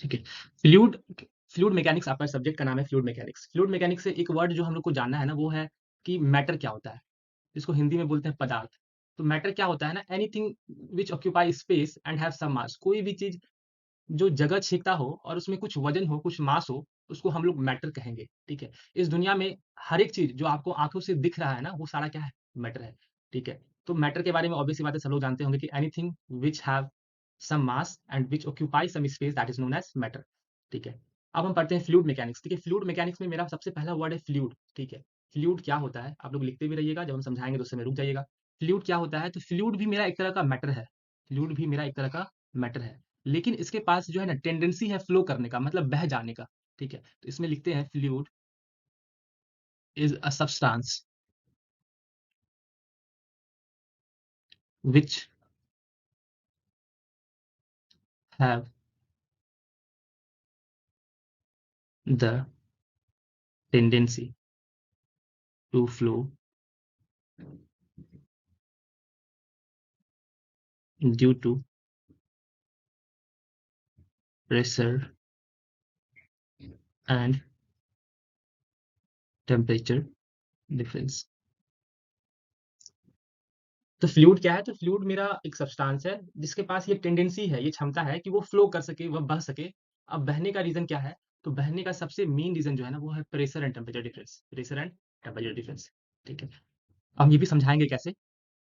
ठीक है। Fluid fluid mechanics आपका सब्जेक्ट का नाम है फ्लूइड मैकेनिक्स। फ्लूइड मैकेनिक्स से एक वर्ड जो हम लोग को जानना है ना, वो है कि मैटर क्या होता है, जिसको हिंदी में बोलते हैं पदार्थ। तो मैटर क्या होता है ना, anything which occupy space and have some mass. कोई भी चीज़ जो जगह छीनता हो और उसमें कुछ वजन हो, कुछ मास हो, उसको हम लोग मैटर कहेंगे, ठीक है? इस दुनिया में हर एक चीज़ जो आपको आँखों से दिख रहा है ना, वो सारा क्या है? मैटर है, ठीक है? तो मैटर के बारे में ऑब्वियस सी बात है, सब लोग जानते होंगे कि anything which have some mass and which occupy some space that is known as matter, ठीक है? अब हम पढ़ते हैं फ्लूइड मैकेनिक्स, ठीक है? फ्लूइड मैकेनिक्स में मेरा सबसे पहला वर्ड है फ्लूइड, ठीक है? फ्लूइड क्या होता है? आप लोग लिखते भी रहिएगा, जब हम समझाएँगे तो उस समय रुक जाइएगा। फ्लूइड क्या होता है? तो फ्लूइड भी मेरा एक तरह का मैटर है, फ्लूइड भी मेरा एक तरह का मैटर है। लेकिन इसके पास जो है ना टेंडेंसी है फ्लो करने का, मतलब बह जाने का, ठीक है? तो इसमें लिखते हैं fluid is a substance which have the tendency to flow due to pressure and temperature difference. तो फ्लूइड क्या है? तो फ्लूइड मेरा एक सब्सटेंस है जिसके पास ये टेंडेंसी है, ये क्षमता है कि वो फ्लो कर सके, वह बह सके। अब बहने का रीज़न क्या है? तो बहने का सबसे मेन रीज़न जो है ना, वो है pressure and temperature difference, pressure and temperature difference, ठीक है? हम ये भी समझाएँगे कैसे।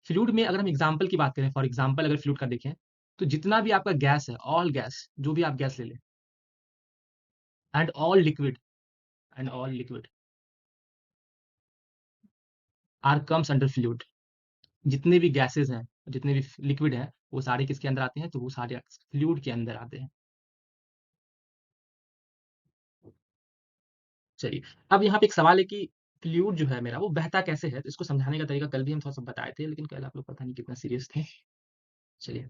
फ्लूइड में अगर हम एग्ज़ाम्पल की बात करें, फॉर एग्ज़ाम्पल अगर फ्लूइड का देखें, तो जितना भी आपका गैस है, ऑल गैस, जो भी आप गैस ले लें, and all liquid and all liquid are comes under fluid. जितने भी गैसेज़ हैं, जितने भी लिक्विड हैं, वो सारे किसके अंदर आते हैं? तो वो सारे फ्लूइड के अंदर आते हैं। चलिए, अब यहाँ पे एक सवाल है कि फ्लूइड जो है मेरा, वो बहता कैसे है? तो इसको समझाने का तरीका कल भी हम थोड़ा-सा बताए थे, लेकिन कल आप लोग पता नहीं कितना सीरियस थे। चलिए,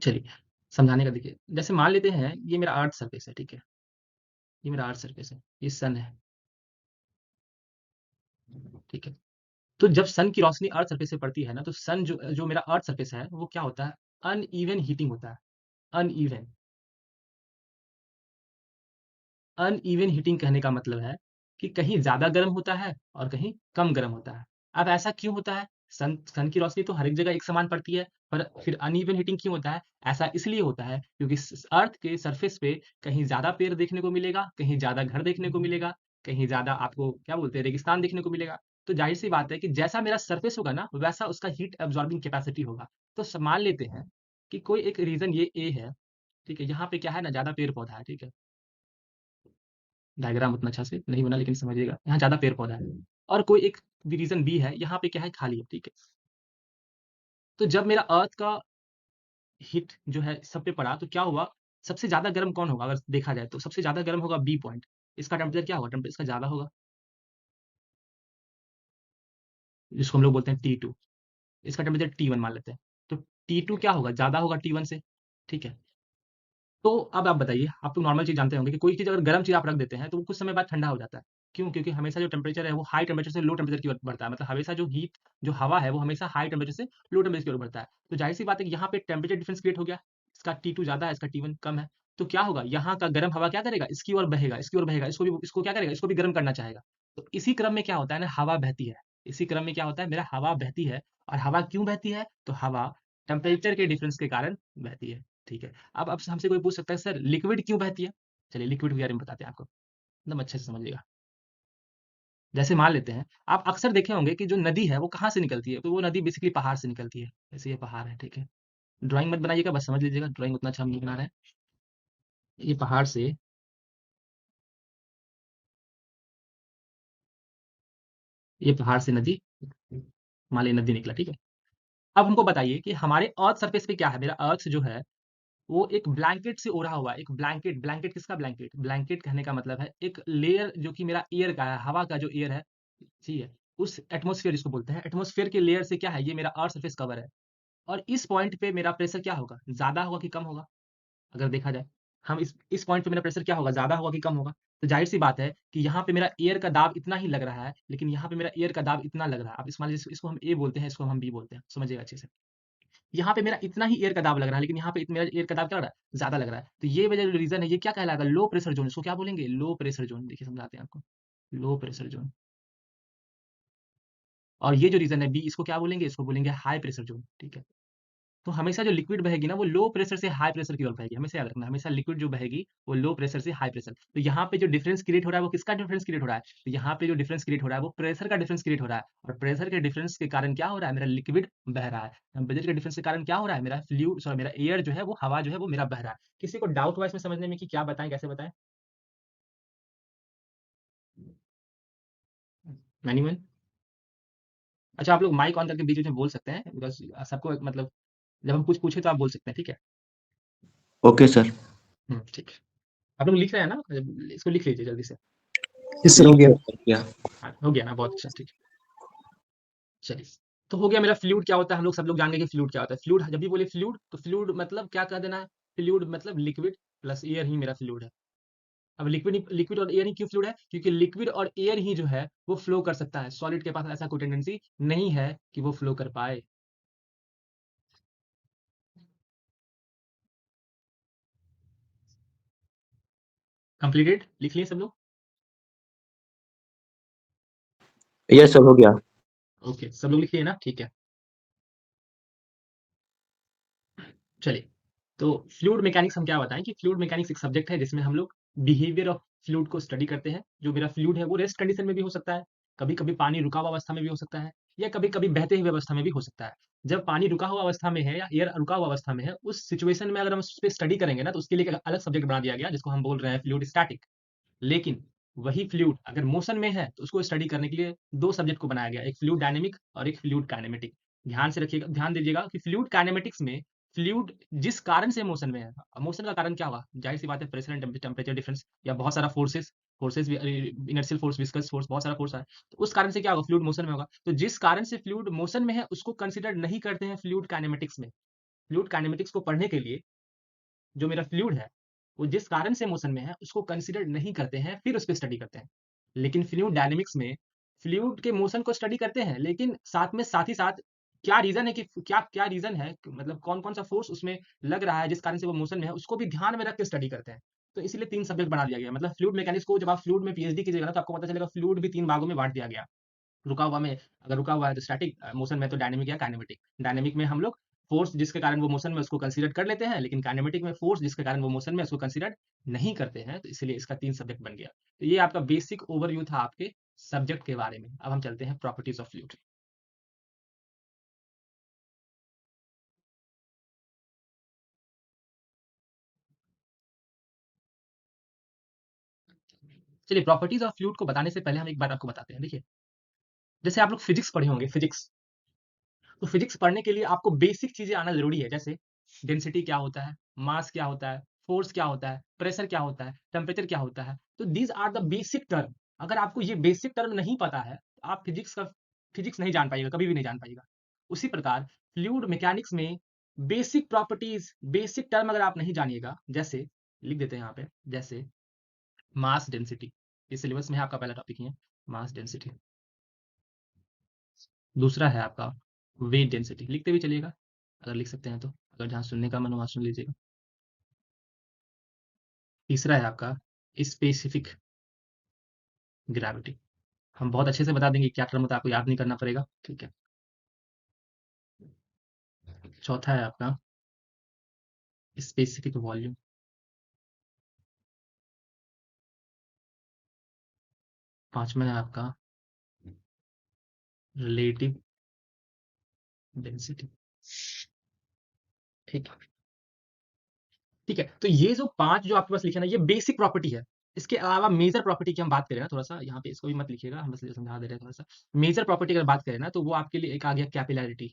चलिए, समझाने का देखिए, जैसे मान लेते हैं ये मेरा अर्थ सरफेस है, ठीक है? ये मेरा अर्थ सरफेस है, ये सन है, ठीक है? तो जब सन की रोशनी अर्थ सरफेस पे पड़ती है ना, तो सन जो जो मेरा अर्थ सरफेस है, वो क्या होता है? अनइवन हीटिंग होता है, अनइवन। अनइवन हीटिंग कहने का मतलब है कि कहीं ज़्यादा गर्म होता है और कहीं कम गर्म होता है। अब ऐसा क्यों होता है? सन सन की रोशनी तो हर एक जगह एक समान पड़ती है, पर फिर अनइवन हीटिंग क्यों होता है? ऐसा इसलिए होता है क्योंकि अर्थ के सरफेस पे कहीं ज़्यादा पेड़ देखने को मिलेगा, कहीं ज़्यादा घर देखने को मिलेगा, कहीं ज़्यादा आपको क्या बोलते हैं रेगिस्तान देखने को मिलेगा। तो जाहिर सी बात है कि जैसा मेरा सरफेस होगा ना, वैसा उसका हीट एब्जॉर्बिंग कैपेसिटी होगा। तो मान लेते हैं कि कोई एक रीजन ये ए है, ठीक है? यहाँ पे क्या है ना, ज़्यादा पेड़ पौधा है, ठीक है? डायग्राम उतना अच्छा से नहीं बना, लेकिन समझिएगा, यहाँ ज़्यादा पेड़-पौधा है। और कोई एक रीज़न बी है, यहाँ पे क्या है, खाली है, ठीक है? तो जब मेरा अर्थ का हिट जो है सब पे पड़ा, तो क्या हुआ, सबसे ज़्यादा गर्म कौन होगा अगर देखा जाए तो? सबसे ज़्यादा गर्म होगा बी पॉइंट। इसका टेम्परेचर क्या होगा? टेम्परेचर इसका ज़्यादा होगा, जिसको हम लोग बोलते हैं T2। इसका टेम्परेचर T1 मान लेते हैं। तो T2 क्या होगा? ज़्यादा होगा T1 से, ठीक है? तो अब आप बताइए, आप तो नॉर्मल चीज़ जानते होंगे कि कोई चीज़ अगर गर्म चीज़ आप रख देते हैं, तो वो कुछ समय बाद ठंडा हो जाता है। क्यों? क्योंकि हमेशा जो टेम्परेचर है, वो हाई टेम्परेचर से लो टेम्परेचर की ओर बढ़ता है। मतलब हमेशा जो हवा है, वो हमेशा हाई टेम्परेचर से लो टेम्परेचर की ओर बढ़ता है। तो ज़ाहिर-सी बात है कि यहाँ पे टेम्परेचर डिफरेंस क्रिएट हो गया। इसका T2 ज़्यादा है, इसका T1 कम है। तो क्या होगा? यहाँ का गर्म हवा क्या करेगा? इसकी ओर बहेगा, इसकी ओर बहेगा, इसको क्या करेगा? इसको भी गर्म करना चाहेगा। तो इसी क्रम में क्या होता है ना, हवा बहती है। इसी क्रम में क्या होता है, मेरा हवा बहती है। और हवा क्यों बहती है? तो हवा टेम्परेचर के डिफरेंस के कारण बहती है, ठीक है? अब हमसे कोई पूछ सकता है सर लिक्विड क्यों बहती है? चलिए लिक्विड के बारे में बताते हैं आपको, एकदम अच्छे से समझिएगा। जैसे मान लेते हैं, आप अक्सर देखे होंगे कि जो नदी है वो कहाँ से निकलती है? तो वो नदी बेसिकली पहाड़ से निकलती है। जैसे ये पहाड़ है, ठीक है? ड्राइंग मत बनाइएगा, बस समझ लीजिएगा, ड्राइंग उतना अच्छा हम नहीं बना रहे हैं। ये पहाड़ से ये पहाड़ से नदी, मान लीजिए नदी निकला, ठीक है? अब हमको बताइए कि हमारे अर्थ सरफेस पे क्या है? मेरा अर्थ जो है वो एक ब्लैंकेट से ओढ़ा हुआ है, एक ब्लैंकेट। ब्लैंकेट किसका ब्लैंकेट? ब्लैंकेट कहने का मतलब है एक लेयर जो कि मेरा एयर का है, हवा का जो एयर है, ठीक है? उस एटमॉस्फेयर जिसको बोलते हैं, एटमॉस्फेयर के लेयर से क्या है, ये मेरा अर्थ सरफेस कवर है। और इस पॉइंट पे मेरा प्रेशर क्या होगा? ज़्यादा होगा कि कम होगा? अगर देखा जाए, हम इस पॉइंट पे मेरा प्रेशर क्या होगा? ज़्यादा होगा कि कम होगा? तो ज़ाहिर-सी बात है कि यहाँ पे मेरा एयर का दाब इतना ही लग रहा है, लेकिन यहाँ पे मेरा एयर का दाब इतना लग रहा है। अब इस मान लीजिए इसको हम ए बोलते हैं, इसको हम बी बोलते हैं, समझिएगा अच्छे से। यहाँ पे मेरा इतना ही एयर का दाब लग रहा है, लेकिन यहाँ पे मेरा एयर का दाब क्या लग रहा है, ज्यादा लग रहा है। तो ये वजह रीजन है, ये क्या कहलाएगा, लो प्रेशर जोन। इसको क्या बोलेंगे, लो प्रेशर जोन। देखिए समझाते हैं आपको, लो प्रेशर जोन। और ये जो रीजन है बी, इसको क्या बोलेंगे, इसको बोलेंगे हाई प्रेशर जोन। ठीक है। तो हमेशा जो लिक्विड बहेगी ना, वो लो प्रेशर से हाई प्रेशर की ओर बहेगी। हमेशा याद रखना, हमेशा लिक्विड जो बहेगी वो लो प्रेशर से हाई प्रेशर। तो यहाँ पे जो डिफरेंस क्रिएट हो रहा है, वो किसका डिफरेंस क्रिएट हो रहा है, तो यहाँ पे जो डिफरेंस क्रिएट हो रहा है वो प्रेशर का डिफरेंस क्रिएट हो रहा है। और प्रेशर के डिफरेंस के कारण क्या हो रहा है, मेरा लिक्विड बह रहा है। टेम्परेचर के डिफरेंस के कारण क्या हो रहा है, मेरा फ्लूइड, सॉरी मेरा एयर जो है, वो हवा जो है वो मेरा बह रहा है। किसी को डाउट हुआ इसमें समझने में कि क्या बताएं, कैसे बताएं? एनीवन? अच्छा, आप लोग माइक ऑन करके बीच बीच में बोल सकते हैं, बिकॉज सबको मतलब जब हम कुछ पूछे तो आप बोल सकते हैं, ठीक है? Okay sir. ठीक है। आप लोग लिख रहे हैं ना, इसको लिख लीजिए जल्दी से। यस सर, हो गया। हाँ, हो गया ना, बहुत अच्छा, ठीक है। चलिए, तो हो गया मेरा फ्लूइड क्या होता है, हम लोग सब लोग जान गए कि फ्लूइड क्या होता है। फ्लूइड जब भी बोले फ्लूइड, तो फ्लूइड मतलब क्या कह देना है, फ्लूइड मतलब लिक्विड प्लस एयर ही मेरा फ्लूइड है। अब लिक्विड और एयर ही क्यों फ्लूइड है, क्योंकि लिक्विड और एयर ही जो है वो फ्लो कर सकता है। सॉलिड के पास ऐसा कोई टेंडेंसी नहीं है कि वो फ्लो कर पाए। कंप्लीटेड, लिख लिए सब लोग? यस सर, हो गया। ओके, सब लोग लिख लिए ना, ठीक है। चलिए, तो फ्लूइड मैकेनिक्स हम क्या बताएं कि फ्लूइड मैकेनिक्स एक सब्जेक्ट है जिसमें हम लोग बिहेवियर ऑफ फ्लूइड को स्टडी करते हैं। जो मेरा फ्लूइड है वो रेस्ट कंडीशन में भी हो सकता है, कभी कभी पानी रुका हुआ अवस्था में भी हो सकता है, या कभी कभी बहते हुए अवस्था में भी हो सकता है। जब पानी रुका हुआ अवस्था में है या एयर रुका हुआ अवस्था में है, उस सिचुएशन में अगर हम उस पर स्टडी करेंगे ना, तो उसके लिए एक अलग सब्जेक्ट बना दिया गया जिसको हम बोल रहे हैं फ्लूइड स्टैटिक। लेकिन वही फ्लूइड अगर मोशन में है, तो उसको स्टडी करने के लिए दो सब्जेक्ट को बनाया गया, एक फ्लूइड डायनेमिक और एक फ्लूइड काइनेमेटिक। ध्यान से रखिएगा, ध्यान दीजिएगा कि फ्लूइड काइनेमेटिक्स में फ्लूइड जिस कारण से मोशन में है, मोशन का कारण क्या होगा, जाहिर सी बात है प्रेशर एंड टेम्परेचर डिफरेंस, या बहुत सारा फोर्सेस, फोर्सेस भी, इनर्शियल फोर्स, विस्कस फोर्स, बहुत सारा फोर्स है। तो उस कारण से क्या होगा, फ्लूइड मोशन में होगा। तो जिस कारण से फ्लूइड मोशन में है उसको कंसिडर नहीं करते हैं फ्लूइड काइनेमेटिक्स में। फ्लूइड काइनेमेटिक्स को पढ़ने के लिए जो मेरा फ्लूइड है वो जिस कारण से मोशन में है उसको कंसिडर नहीं करते हैं, फिर उस पर स्टडी करते हैं। लेकिन फ्लूइड डायनेमिक्स में फ्लूइड के मोशन को स्टडी करते हैं, लेकिन साथ ही साथ क्या रीजन है कि क्या क्या रीजन है, मतलब कौन कौन सा फोर्स उसमें लग रहा है जिस कारण से वो मोशन में है, उसको भी ध्यान में रख के स्टडी करते हैं। तो इसीलिए तीन सब्जेक्ट बना दिया गया। मतलब फ्लूइड मैकेनिक्स को जब आप फ्लूइड में पीएचडी कीजिएगा ना, तो आपको पता चलेगा फ्लूइड भी तीन भागों में बांट दिया गया। रुका हुआ में, अगर रुका हुआ है तो स्टैटिक, मोशन में तो डायनेमिक या काइनेमेटिक। डायनेमिक में हम लोग फोर्स जिसके कारण वो मोशन में उसको कंसीडर कर लेते हैं, लेकिन काइनेमेटिक में फोर्स जिसके कारण वो मोशन में उसको कंसीडर नहीं करते हैं। तो इसलिए इसका तीन सब्जेक्ट बन गया। तो ये आपका बेसिक ओवरव्यू था आपके सब्जेक्ट के बारे में। अब हम चलते हैं प्रॉपर्टीज ऑफ फ्लूइड। चलिए, प्रॉपर्टीज ऑफ फ्लूइड को बताने से पहले हम एक बात आपको बताते हैं। देखिए, जैसे आप लोग फिजिक्स पढ़े होंगे, फिजिक्स, तो फिजिक्स पढ़ने के लिए आपको बेसिक चीजें आना जरूरी है। जैसे डेंसिटी क्या होता है, मास क्या होता है, फोर्स क्या होता है, प्रेशर क्या होता है, टेम्परेचर क्या होता है। तो these are the basic term. अगर आपको ये बेसिक टर्म नहीं पता है, तो आप फिजिक्स नहीं जान पाइएगा, कभी भी नहीं जान पाइएगा। उसी प्रकार फ्लूइड मैकेनिक्स में बेसिक प्रॉपर्टीज, बेसिक टर्म अगर आप नहीं जानिएगा, जैसे लिख देते हैं यहाँ पे, जैसे मास डेंसिटी, इस सिलेबस में है आपका पहला टॉपिक ही है मास डेंसिटी। दूसरा है आपका वेट डेंसिटी, लिखते भी चलिएगा अगर लिख सकते हैं तो, अगर जहाँ सुनने का मन हो वहाँ सुन लीजिएगा। तीसरा है आपका स्पेसिफिक ग्रेविटी। हम बहुत अच्छे से बता देंगे क्या टर्म होता है, आपको याद नहीं करना पड़ेगा, ठीक है। चौथा है आपका स्पेसिफिक वॉल्यूम। पांचवा है आपका रिलेटिव डेंसिटी। ठीक है, ठीक है। तो ये जो पांच जो आपके पास लिखे ना, ये बेसिक प्रॉपर्टी है। इसके अलावा मेजर प्रॉपर्टी की हम बात करें ना, थोड़ा सा यहाँ पे इसको भी मत लिखिएगा, हम बस ये समझा दे रहे हैं थोड़ा सा। मेजर प्रॉपर्टी अगर बात करें ना, तो वो आपके लिए एक आ गया कैपिलैरिटी।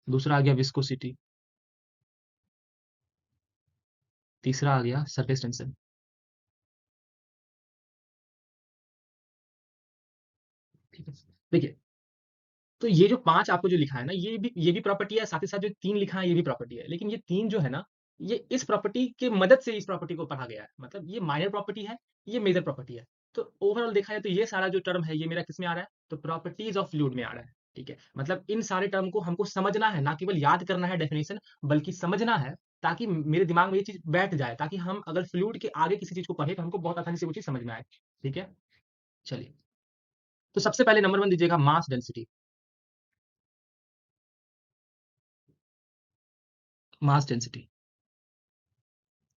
दूसरा आ गया विस्कोसिटी। तीसरा आ गया सरफेस टेंशन। ठीक है, देखिए, तो ये जो पांच आपको जो लिखा है ना, ये भी प्रॉपर्टी है, साथ ही साथ जो तीन लिखा है ये भी प्रॉपर्टी है। लेकिन ये तीन जो है ना, ये इस प्रॉपर्टी के मदद से इस प्रॉपर्टी को पढ़ा गया है। मतलब ये माइनर प्रॉपर्टी है, ये मेजर प्रॉपर्टी है। तो ओवरऑल देखा जाए तो ये सारा जो टर्म है ये मेरा किस में आ रहा है, तो प्रॉपर्टीज ऑफ फ्लूइड में आ रहा है। ठीक है, मतलब इन सारे टर्म को हमको समझना है, ना केवल याद करना है डेफिनेशन, बल्कि समझना है, ताकि मेरे दिमाग में ये चीज बैठ जाए, ताकि हम अगर फ्लूइड के आगे किसी चीज को पढ़े तो हमको बहुत आसानी से वो चीज समझ में आए। ठीक है, चलिए, तो सबसे पहले नंबर वन दीजिएगा, मास डेंसिटी। मास डेंसिटी,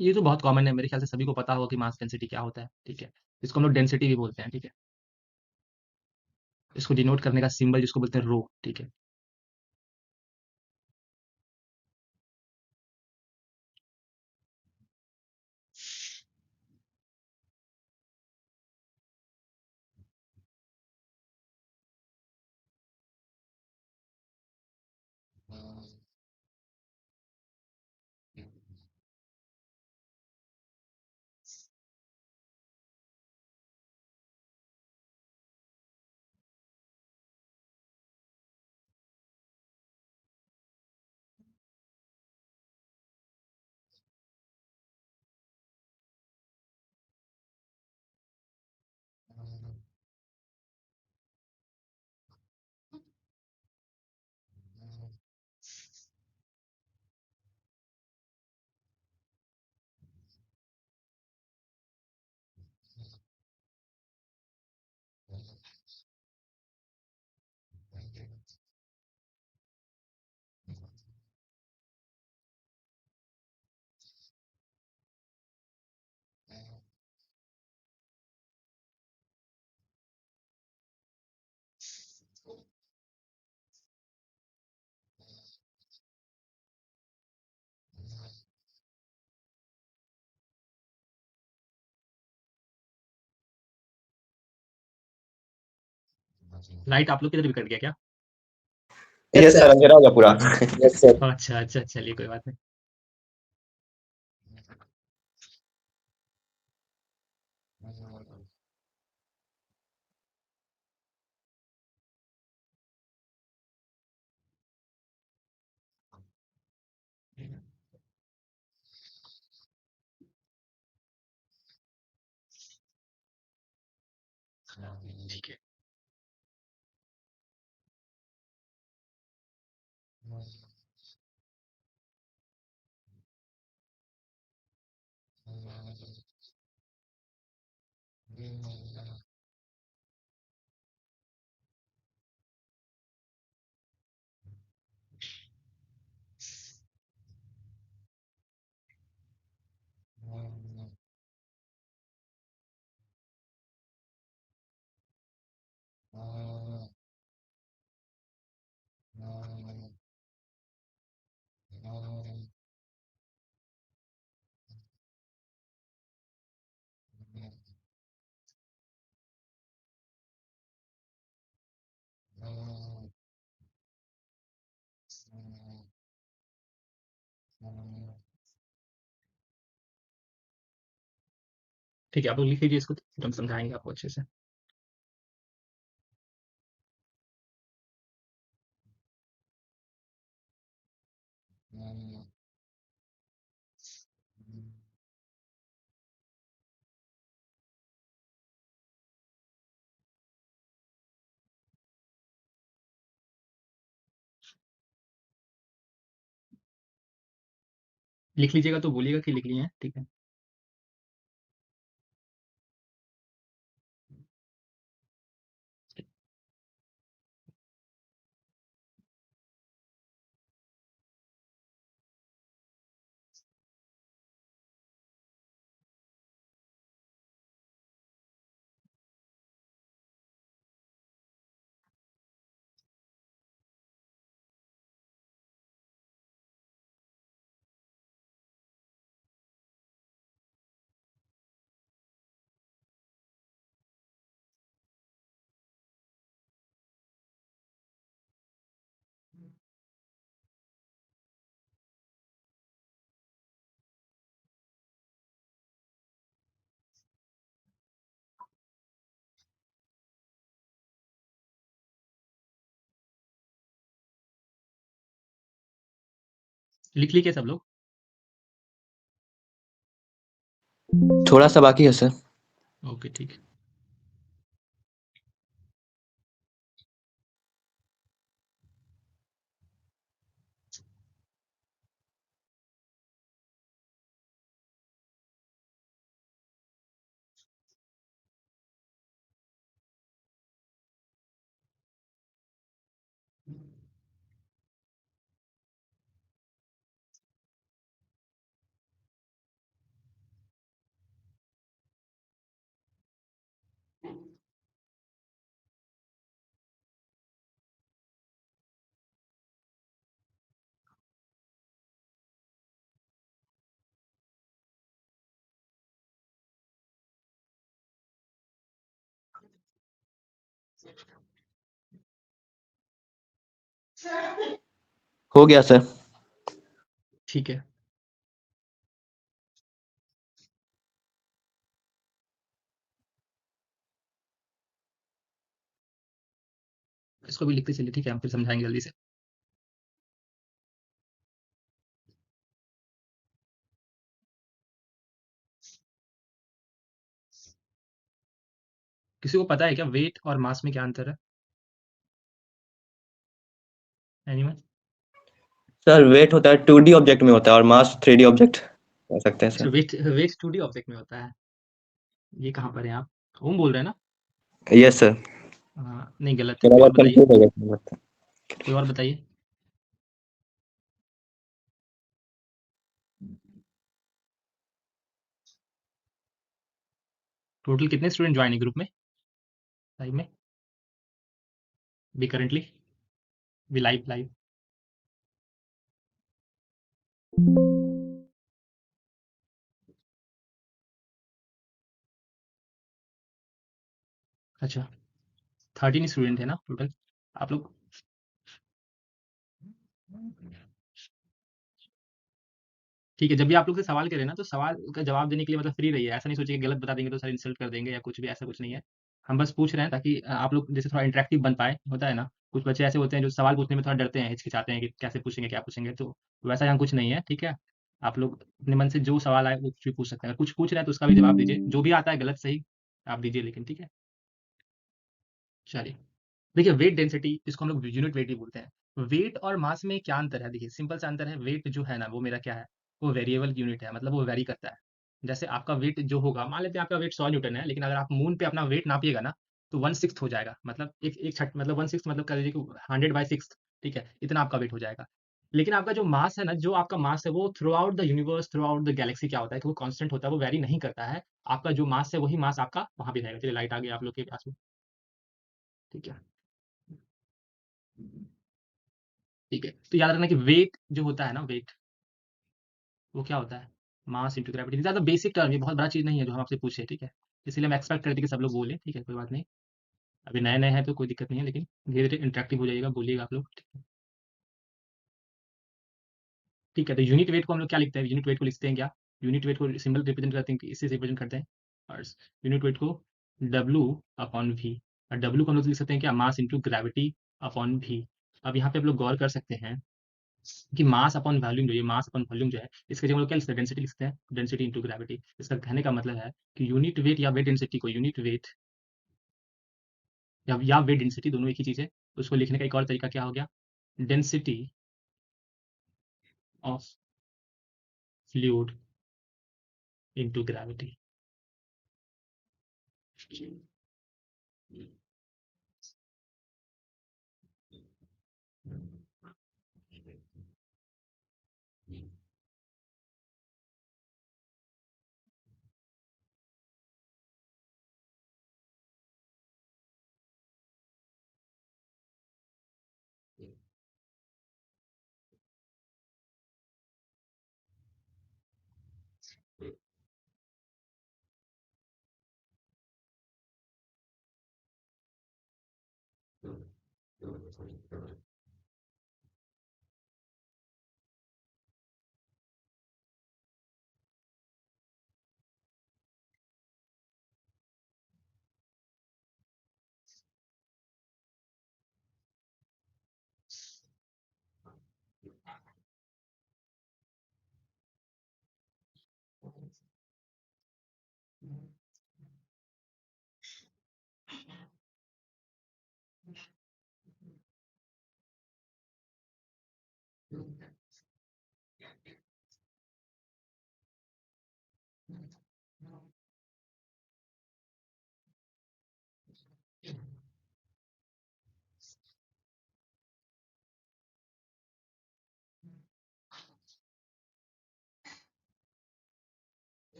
ये तो बहुत कॉमन है, मेरे ख्याल से सभी को पता होगा कि मास डेंसिटी क्या होता है। ठीक है, इसको हम लोग डेंसिटी भी बोलते हैं। ठीक है, इसको डिनोट करने का सिंबल जिसको बोलते हैं रो। ठीक है, लाइट आप लोग किधर भी कट गया क्या? यस सर, अंधेरा हो गया पूरा। Yes sir. अच्छा अच्छा, चलिए कोई बात नहीं। ठीक है, ठीक है, आप लोग लिख लीजिए इसको, फिर हम समझाएंगे आपको अच्छे से। लिख लीजिएगा तो बोलिएगा कि लिख लिए हैं। ठीक है, लिख ली क्या सब लोग? थोड़ा सा बाकी है सर। ओके, ठीक है। हो गया सर। ठीक है, इसको भी लिखते चलिए, ठीक है, हम फिर समझाएंगे जल्दी से। किसी को पता है क्या वेट और मास में क्या अंतर है? एनीवन? सर वेट होता है 2D ऑब्जेक्ट में होता है और मास 3D ऑब्जेक्ट कह सकते हैं अच्छा, sir. Wait wait 2D object में होता है। ये कहाँ पर है आप? ओम बोल रहे हैं ना? Yes sir. हाँ, नहीं गलत है, थोड़ा कोई और बहुत बताइए, कंफ्यूज हो गया था लगता कोई और बताइए। टोटल कितने स्टूडेंट ज्वाइन है ग्रुप में, लाइव में, भी करंटली, भी लाइव लाइव? अच्छा, 13 स्टूडेंट है ना टोटल आप लोग? ठीक है, जब भी आप लोग से सवाल करें ना, तो सवाल का जवाब देने के लिए मतलब फ्री रहिए। ऐसा नहीं सोचिए कि गलत बता देंगे तो सर इंसल्ट कर देंगे या कुछ भी, ऐसा कुछ नहीं है। हम बस पूछ रहे हैं ताकि आप लोग जैसे थोड़ा इंटरेक्टिव बन पाए, होता है ना? कुछ बच्चे ऐसे होते हैं जो सवाल पूछने में थोड़ा डरते हैं, हिचकिचाते हैं कि कैसे पूछेंगे, क्या पूछेंगे, तो वैसा यहाँ कुछ नहीं है, ठीक है? आप लोग अपने मन से जो सवाल आए वो कुछ भी पूछ सकते हैं। अगर कुछ पूछ रहे हैं तो उसका भी जवाब दीजिए, जो भी आता है गलत सही आप दीजिए लेकिन, ठीक है? चलिए। देखिए वेट डेंसिटी, इसको हम लोग यूनिट वेट भी बोलते हैं। वेट और मास में क्या अंतर है? देखिए सिंपल सा अंतर है, वेट जो है ना वो मेरा क्या है, वो वेरिएबल यूनिट है, मतलब वो वेरी करता है। जैसे आपका वेट जो होगा, मान लेते हैं आपका वेट 100 न्यूटन है, लेकिन अगर आप मून पे अपना वेट नापिएगा ना, तो 1/6 हो जाएगा, मतलब एक एक छठ मतलब 1/6 मतलब कर लीजिए कि 100/6, ठीक है, इतना आपका वेट हो जाएगा। लेकिन आपका जो मास है ना, जो आपका मास है वो through out the universe, through out the Galaxy क्या होता है कि वो कांस्टेंट होता है, वो वेरी नहीं करता है। आपका जो मास है वही मास आपका वहां भी रहेगा। चलिए लाइट आ गई आप लोग के पास में, ठीक है, ठीक है। तो याद रखना कि वेट जो होता है ना, वेट वो क्या होता है, मास इंटू ग्रेविटी। ज़्यादा बेसिक टर्म, ये बहुत बड़ा चीज़ नहीं है जो हम आपसे पूछे, ठीक है? इसीलिए हम एक्सपेक्ट करते हैं कि सब लोग बोले, ठीक है, कोई बात नहीं। अभी नए नए हैं तो कोई दिक्कत नहीं है, लेकिन धीरे धीरे इंटरेक्टिव हो जाइएगा, बोलिएगा आप लोग, ठीक है? तो यूनिट वेट को हम लोग क्या लिखते हैं, यूनिट वेट को लिखते हैं क्या, यूनिट वेट को सिंबल रिप्रेजेंट करते हैं कि इससे रिप्रेजेंट करते हैं, और यूनिट वेट को डब्ल्यू अपॉन वी, और डब्ल्यू को हम लोग लिख सकते हैं क्या, mass into gravity upon V. अब यहाँ पे आप लोग गौर कर सकते हैं कि मास अपॉन वॉल्यूम, जो ये मास अपॉन वॉल्यूम जो है, इसके जगह हम लोग क्या लिखते हैं, डेंसिटी लिखते हैं, डेंसिटी इंटू ग्रेविटी। इसका कहने का मतलब है कि यूनिट वेट या वेट डेंसिटी को, यूनिट वेट या वेट डेंसिटी दोनों एक ही चीज है, उसको लिखने का एक और तरीका क्या हो गया, density of fluid into gravity.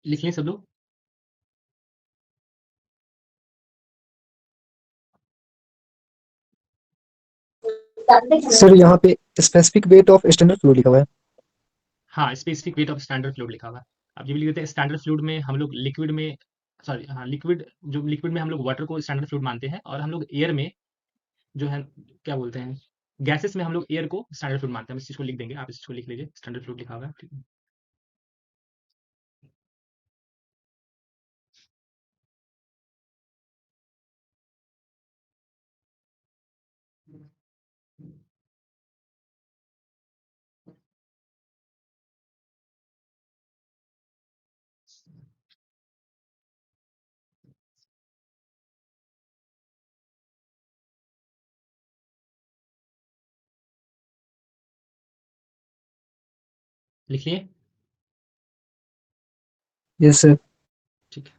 लिख लें सब लोग? सर यहाँ पे specific weight of standard fluid लिखा हुआ है। हाँ, specific weight of standard fluid लिखा हुआ है। अब ये भी लिख देते हैं स्टैंडर्ड फ्लूइड में हम लोग लिक्विड में, सॉरी हाँ, लिक्विड में हम लोग वाटर को स्टैंडर्ड फ्लूइड मानते हैं, और हम लोग एयर में जो है, क्या बोलते हैं, गैसेस में हम लोग एयर को स्टैंडर्ड फ्लूइड मानते हैं। हम इस चीज़ को लिख देंगे, आप इस चीज़ को लिख लीजिए, स्टैंडर्ड फ्लूइड लिखा हुआ है। ठीक है। लिख लिए? Yes sir. ठीक है।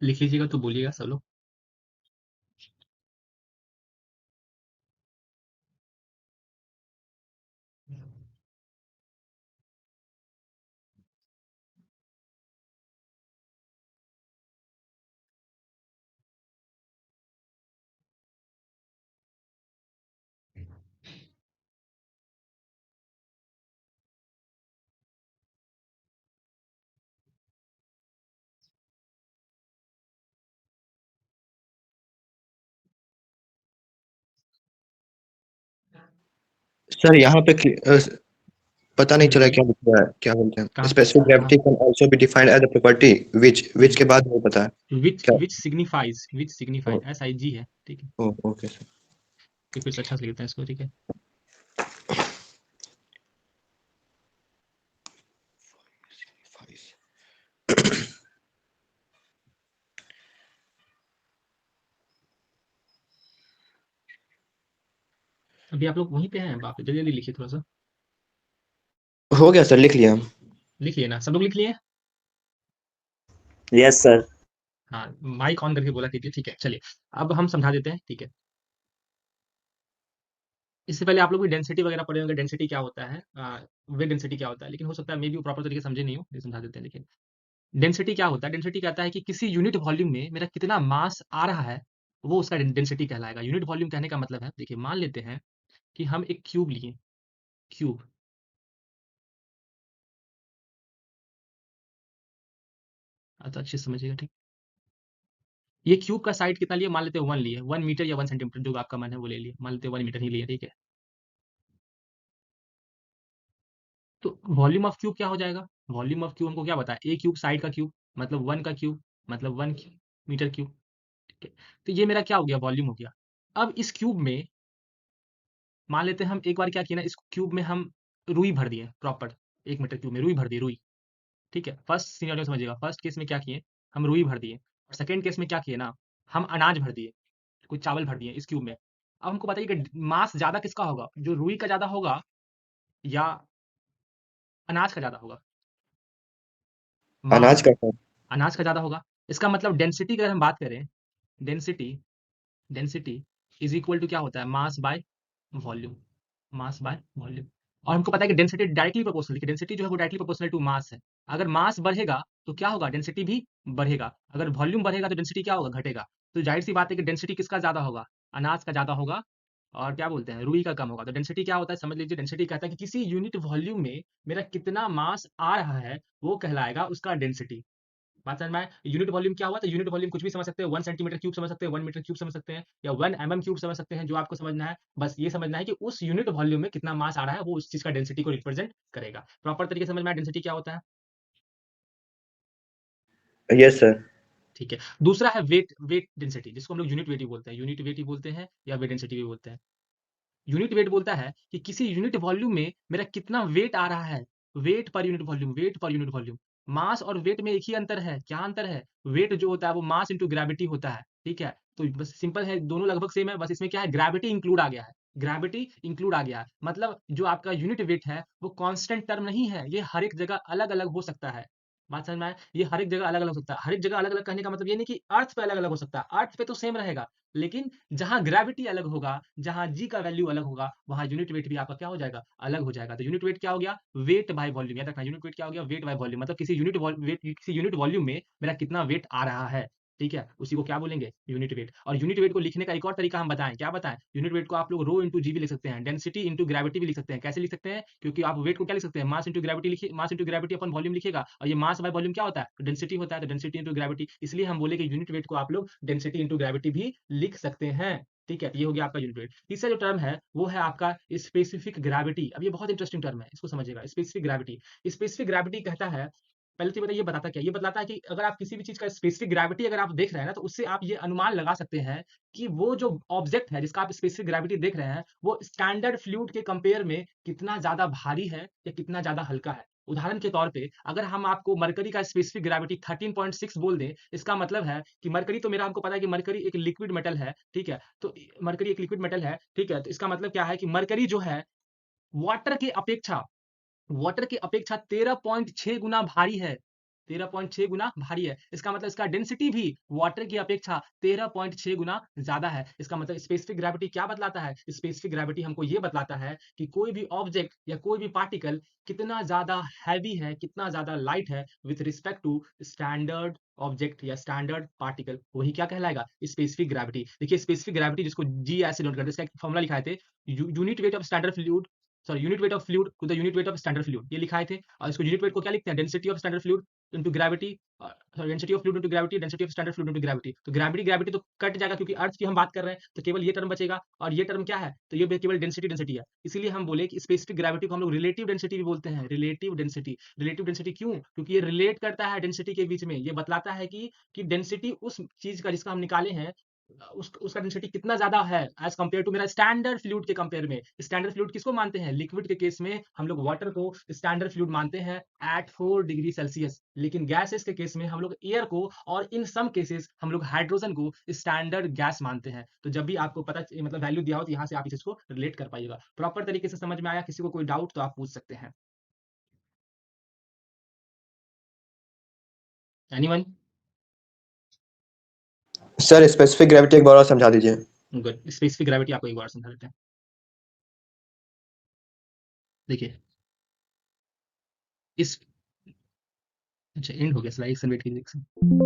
लिख लीजिएगा तो बोलिएगा सब लोग। सर यहाँ पे पता नहीं चला बताइए क्या लिख रहा है, क्या बोलते हैं, कहाँ स्पेसिफिक कहाँ gravity can also be defined as a property which के बाद नहीं पता है क्या। विच सिग्निफाइज SIG है, ठीक है। Okay sir. तो फिर से अच्छा से लिखते हैं इसको, ठीक है। अभी आप लोग वहीं पे हैं, बाप रे, जल्दी जल्दी लिखिए थोड़ा सा। हो गया सर, लिख लिया हम। लिख लिए ना, सब लोग लिख लिए? Yes sir. हाँ, माइक ऑन करके बोला कीजिए, ठीक है। चलिए अब हम समझा देते हैं, ठीक है। इससे पहले आप लोग भी डेंसिटी वगैरह पढ़े होंगे, डेंसिटी क्या होता है, वेट डेंसिटी क्या होता है, लेकिन हो सकता है मे बी वो प्रॉपर तरीके से समझे नहीं हो, ये समझा देते हैं। लेकिन डेंसिटी क्या होता है? डेंसिटी कहता है कि किसी यूनिट वॉल्यूम में मेरा कितना मास आ रहा है, वो उसका डेंसिटी कहलाएगा। यूनिट वॉल्यूम कहने का मतलब है, देखिए मान लेते हैं कि हम एक क्यूब लिए, क्यूब, अच्छा अच्छे से समझिएगा, ठीक। ये क्यूब का साइड कितना लिए, मान लेते हैं 1 लिए, 1 मीटर या 1 सेंटीमीटर, जो आपका मन है वो ले लिए, मान लेते हैं 1 मीटर ही लिए, ठीक है। तो वॉल्यूम ऑफ क्यूब क्या हो जाएगा? वॉल्यूम ऑफ क्यूब हमको क्या बताया, ए क्यूब साइड का क्यूब, मतलब 1 का क्यूब, मतलब 1 मीटर क्यूब, ठीक है। तो ये मेरा क्या हो गया, वॉल्यूम हो गया। अब इस क्यूब में मान लेते हैं हम एक बार क्या किया ना, इस क्यूब में हम रुई भर दिए प्रॉपर, 1 मीटर क्यूब में रुई भर दी, रुई, ठीक है। फर्स्ट सिनेरियो समझिएगा, फर्स्ट केस में क्या किए, हम रुई भर दिए, और सेकंड केस में क्या किए ना, हम अनाज भर दिए, कुछ चावल भर दिए इस क्यूब में। अब हमको बताइए कि मास ज्यादा किसका होगा, जो रुई का ज्यादा होगा या अनाज का ज्यादा होगा? अनाज मास का सर। अनाज का ज्यादा होगा। इसका मतलब डेंसिटी की अगर हम बात करें, density density is equal to क्या होता है, mass by volume, mass by volume. और हमको पता है कि डेंसिटी डायरेक्टली प्रोपोर्शनल, कि डेंसिटी जो है वो डायरेक्टली प्रोपोर्शनल टू मास है। अगर मास बढ़ेगा तो क्या होगा, डेंसिटी भी बढ़ेगा। अगर वॉल्यूम बढ़ेगा तो डेंसिटी क्या होगा, घटेगा। तो जाहिर सी बात है कि डेंसिटी किसका ज्यादा होगा, अनाज का ज्यादा होगा, और क्या बोलते हैं, रुई का कम होगा। तो डेंसिटी क्या होता है, समझ लीजिए, डेंसिटी कहता है कि किसी यूनिट वॉल्यूम में मेरा कितना मास आ रहा है, वो कहलाएगा उसका डेंसिटी। बात समझ में आए? यूनिट वॉल्यूम क्या हुआ, तो यूनिट वॉल्यूम कुछ भी समझ सकते हैं, 1 सेंटीमीटर क्यूब समझ सकते हैं, 1 मीटर क्यूब समझ सकते हैं, या 1 क्यूब समझ सकते हैं, जो आपको समझना है। बस ये समझना है कि उस यूनिट वॉल्यूम में कितना मास आ रहा है, वो उस चीज का डेंसिटी को रिप्रेजेंट करेगा। प्रॉपर तरीके से समझ में आया डेंसिटी क्या होता है, यस सर। ठीक है। दूसरा है वेट, वेट डेंसिटी, जिसको हम लोग यूनिट वेट ही बोलते हैं, यूनिट वेट ही बोलते हैं या वेट डेंसिटी भी बोलते हैं। यूनिट वेट बोलता है कि किसी यूनिट वॉल्यूम में मेरा कितना वेट आ रहा है, weight per unit volume, weight per unit volume. Mass और वेट में एक ही अंतर है, क्या अंतर है, वेट जो होता है वो मास इंटू ग्रेविटी होता है, ठीक है। तो बस सिंपल है, दोनों लगभग सेम है, बस इसमें क्या है, ग्रेविटी इंक्लूड आ गया है, ग्रेविटी इंक्लूड आ गया है। मतलब जो आपका यूनिट वेट है वो कांस्टेंट टर्म नहीं है, ये हर एक जगह अलग अलग हो सकता है। बात समझ में आया? ये हर एक जगह अलग अलग हो सकता है। हर एक जगह अलग अलग कहने का मतलब ये नहीं कि अर्थ पे अलग अलग हो सकता है, अर्थ पे तो सेम रहेगा, लेकिन जहाँ ग्रेविटी अलग होगा, जहाँ जी का वैल्यू अलग होगा, वहाँ यूनिट वेट भी आपका क्या हो जाएगा, अलग हो जाएगा। तो यूनिट वेट क्या हो गया, वेट बाय वॉल्यूम, याद रखना, यूनिट वेट क्या हो गया, वेट बाय वॉल्यूम। मतलब किसी यूनिट वॉल्यूम में मेरा कितना वेट आ रहा है, ठीक है, उसी को क्या बोलेंगे, यूनिट वेट। और यूनिट वेट को लिखने का एक और तरीका हम बताएं, क्या बताएं, यूनिट वेट को आप लोग रो इंटू जी भी लिख सकते हैं, डेंसिटी इंटू ग्रेविटी भी लिख सकते हैं। कैसे लिख सकते हैं, क्योंकि आप वेट को क्या लिख सकते हैं, मास इंटू ग्रेविटी लिखिए, मास इंटू ग्रेविटी अपन वॉल्यूम लिखेगा, और ये मास बाय वॉल्यूम क्या होता है, तो डेंसिटी होता है, तो डेंसिटी इंटू ग्रेविटी। इसलिए हम बोले कि यूनिट वेट को आप लोग डेंसिटी इंटू ग्रेविटी भी लिख सकते हैं, ठीक है। ये हो गया आपका यूनिट वेट। तीसरा जो टर्म है वो है आपका स्पेसिफिक ग्रेविटी। अब ये बहुत इंटरेस्टिंग टर्म है, इसको समझिएगा, स्पेसिफिक ग्रेविटी। स्पेसिफिक ग्रेविटी कहता है, पहले तो ये बताता क्या, ये बताता है कि अगर आप किसी भी चीज का स्पेसिफिक ग्रेविटी अगर आप देख रहे हैं ना, तो उससे आप ये अनुमान लगा सकते हैं कि वो जो ऑब्जेक्ट है जिसका आप स्पेसिफिक ग्रेविटी देख रहे हैं, वो स्टैंडर्ड फ्लूइड के कंपेयर में कितना ज्यादा भारी है या कितना ज्यादा हल्का है। उदाहरण के तौर पे अगर हम आपको मरकरी का स्पेसिफिक ग्रेविटी 13.6 बोल दें, इसका मतलब है कि मरकरी, तो मेरा हमको पता है कि मरकरी एक लिक्विड मेटल है, ठीक है। तो मरकरी एक लिक्विड मेटल है, ठीक है। तो इसका मतलब क्या है कि मरकरी जो है वाटर के अपेक्षा, वाटर की अपेक्षा 13.6 गुना भारी है, 13.6 गुना भारी है। इसका मतलब इसका डेंसिटी भी वाटर की अपेक्षा 13.6 गुना ज्यादा है। इसका मतलब स्पेसिफिक ग्रेविटी क्या बतलाता है? स्पेसिफिक ग्रेविटी हमको ये बतलाता है कि कोई भी ऑब्जेक्ट या कोई भी पार्टिकल कितना ज्यादा हैवी है, कितना ज्यादा लाइट है with respect to standard object या स्टैंडर्ड पार्टिकल। वही क्या कहलाएगा? Specific gravity. देखिए स्पेसिफिक ग्रेविटी जिसको जी ऐसे नोट करते हैं, इसका एक फॉर्मूला लिखा है, unit weight of standard fluid, sorry unit weight of fluid to the unit weight of standard fluid, ये लिखाए थे। और इसको यूनिट वेट को क्या लिखते हैं? Density of standard fluid into gravity, density of fluid into gravity, density of standard fluid into gravity. तो ग्रेविटी ग्रेविटी तो कट जाएगा क्योंकि अर्थ की हम बात कर रहे हैं, तो केवल ये टर्म बचेगा। और ये टर्म क्या है? तो ये केवल डेंसिटी डेंसिटी है। इसीलिए हम बोले कि स्पेसिफिक ग्रेविटी को हम लोग रिलेटिव डेंसिटी भी बोलते हैं। रिलेटिव डेंसिटी, रिलेटिव डेंसिटी क्यों? क्योंकि ये रिलेट करता है डेंसिटी के बीच में, ये बतलाता है कि डेंसिटी उस चीज का जिसका हम निकाले हैं, उसका डेंसिटी कितना ज्यादा है एज कंपेयर टू मेरा स्टैंडर्ड फ्लूइड के कंपेयर में। स्टैंडर्ड फ्लूइड किसको मानते हैं? लिक्विड के केस में हम लोग वाटर को स्टैंडर्ड फ्लूइड मानते हैं एट 4 डिग्री सेल्सियस, लेकिन गैसेस के केस में हम लोग एयर को और इन सम केसेस हम लोग हाइड्रोजन को स्टैंडर्ड गैस मानते हैं। तो जब भी आपको पता मतलब वैल्यू दिया हो तो यहाँ से आप इस चीज को रिलेट कर पाइएगा। प्रॉपर तरीके से समझ में आया? किसी को कोई डाउट तो आप पूछ सकते हैं। एनीवन? सर स्पेसिफिक ग्रेविटी एक बार और समझा दीजिए। गुड। स्पेसिफिक ग्रेविटी आपको एक बार समझा देते हैं। देखिए इस, अच्छा एंड हो गया स्लाइड, एक वेट कीजिए एक second।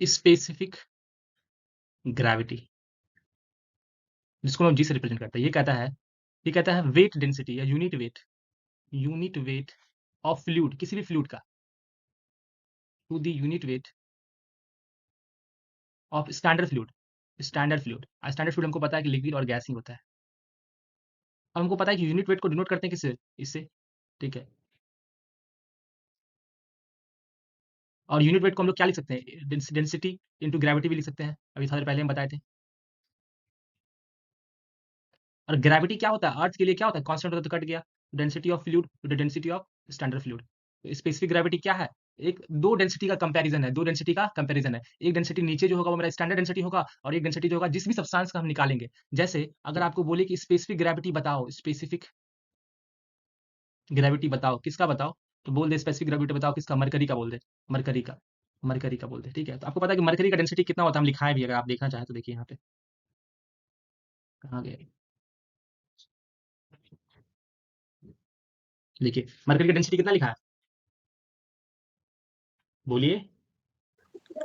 स्पेसिफिक ग्रेविटी जिसको हम जी से रिप्रेजेंट करते हैं, ये कहता है वेट डेंसिटी या यूनिट वेट ऑफ फ्लूइड, किसी भी फ्लूइड का, to the unit weight of standard fluid. Standard fluid हमको पता है कि लिक्विड और गैस ही होता है। अब हमको पता है कि यूनिट वेट को डिनोट करते हैं किससे? इससे, ठीक है। और यूनिट वेट को हम लोग क्या लिख सकते हैं? डेंसिटी इंटू ग्रेविटी भी लिख सकते हैं, अभी थोड़ी देर पहले हम बताए थे। और ग्रेविटी क्या होता है? अर्थ के लिए क्या होता है? कांस्टेंट होता है तो कट गया। Density of fluid to the density of standard fluid. तो स्पेसिफिक ग्रेविटी क्या है? एक दो डेंसिटी का कंपैरिजन है, एक डेंसिटी नीचे जो होगा वो मेरा स्टैंडर्ड डेंसिटी होगा, और एक डेंसिटी जो होगा जिस भी सब्सटेंस का हम निकालेंगे। जैसे अगर आपको बोले कि स्पेसिफिक ग्रेविटी बताओ, स्पेसिफिक ग्रेविटी बताओ, किसका बताओ? तो बोल दे स्पेसिफिक ग्रेविटी बताओ किसका? मरकरी का बोल दे, मरकरी का, मरकरी का बोल दे, ठीक है। तो आपको पता है कि मरकरी का डेंसिटी कितना होता है, हम लिखाए भी, अगर आप देखना चाहें तो देखिए यहाँ पे, कहाँ गए, देखिए मरकरी का डेंसिटी कितना लिखा है, बोलिए।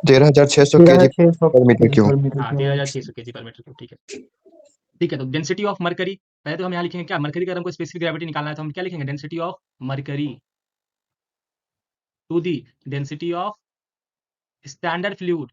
13,600 kg 13,600 per metre kg cube. per meter हाँ, cube। 13,600 kg per metre cube, ठीक है। ठीक है, तो डेंसिटी ऑफ मरकरी, पहले तो हम यहाँ लिखेंगे क्या? मरकरी का हमको स्पेसिफिक ग्रेविटी निकालना है, तो हम क्या लिखेंगे? Density of mercury to the density of standard fluid.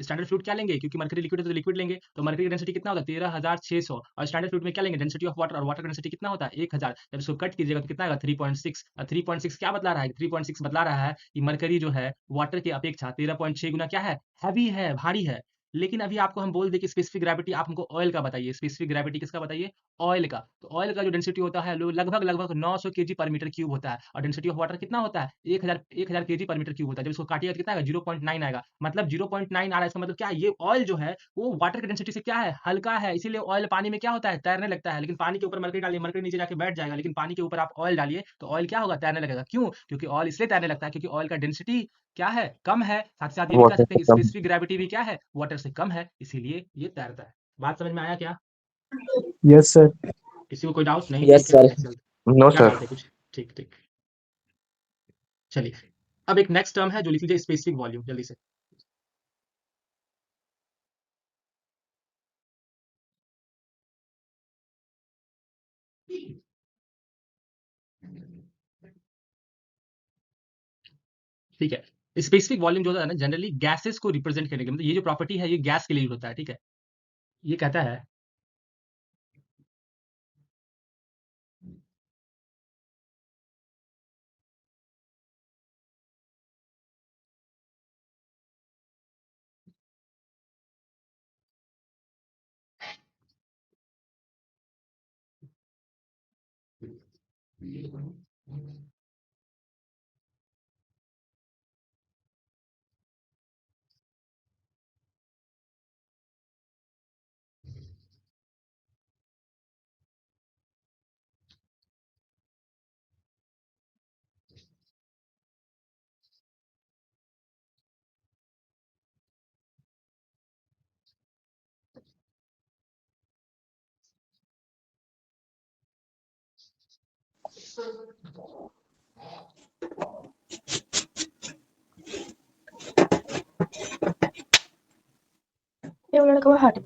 Standard fluid क्या लेंगे? क्योंकि मरकरी लिक्विड है तो लिक्विड लेंगे, तो मरकरी की डेंसिटी कितना होता है? 13,600। और स्टैंडर्ड फ्लूइड में क्या लेंगे? डेंसिटी ऑफ वाटर, और वाटर का डेंसिटी कितना होता है? 1,000। जब इसको कट कीजिएगा तो कितना आएगा? 3.6। और 3.6 क्या बतला रहा है? 3.6 बतला रहा है कि मरकरी जो है वाटर की अपेक्षा 13.6 गुना क्या है? हैवी है, भारी है। लेकिन अभी आपको हम बोल दें कि स्पेसिफिक ग्रेविटी आप हमको ऑयल का बताइए, स्पेसिफिक ग्रेविटी किसका बताइए? ऑयल का। तो ऑयल का जो डेंसिटी होता है लगभग लगभग 900 केजी पर मीटर क्यूब होता है, और डेंसिटी ऑफ वाटर कितना होता है? 1000 केजी पर मीटर क्यूब होता है। जब इसको काटिएगा तो कितना आएगा? 0.9 आएगा। मतलब 0.9 आ रहा है, इसका मतलब क्या है? ये ऑयल जो है वो वाटर की डेंसिटी से क्या है? हल्का है। इसीलिए ऑयल पानी में क्या होता है? तैरने लगता है। लेकिन पानी के ऊपर मरकरी डालिए, मरकरी नीचे जाके बैठ जाएगा, लेकिन पानी के ऊपर आप ऑयल डालिए तो ऑयल क्या होगा? तैरने लगेगा। क्यों? क्योंकि ऑयल इसलिए तैरने लगता है क्योंकि ऑयल का डेंसिटी क्या है? कम है। साथ ही साथ ये भी कह वाटर सकते से हैं कि कम। स्पेसिफिक ग्रेविटी भी क्या है? वाटर से कम है, इसीलिए ये तैरता है। बात समझ में आया क्या? Yes, sir. किसी को कोई डाउट नहीं? यस ठीक है, सर। नेक्स्ट चलते। नो क्या सर। डाउट है कुछ? ठीक ठीक, चलिए। अब एक नेक्स्ट टर्म है जो लिख लीजिए, स्पेसिफिक वॉल्यूम, जल्दी से। ठीक है। स्पेसिफिक वॉल्यूम जो होता है ना, जनरली गैसेस को रिप्रेजेंट करने के, मतलब ये जो प्रॉपर्टी है ये गैस के लिए यूज होता है, ठीक है। ये कहता है ये वो लड़का वो हट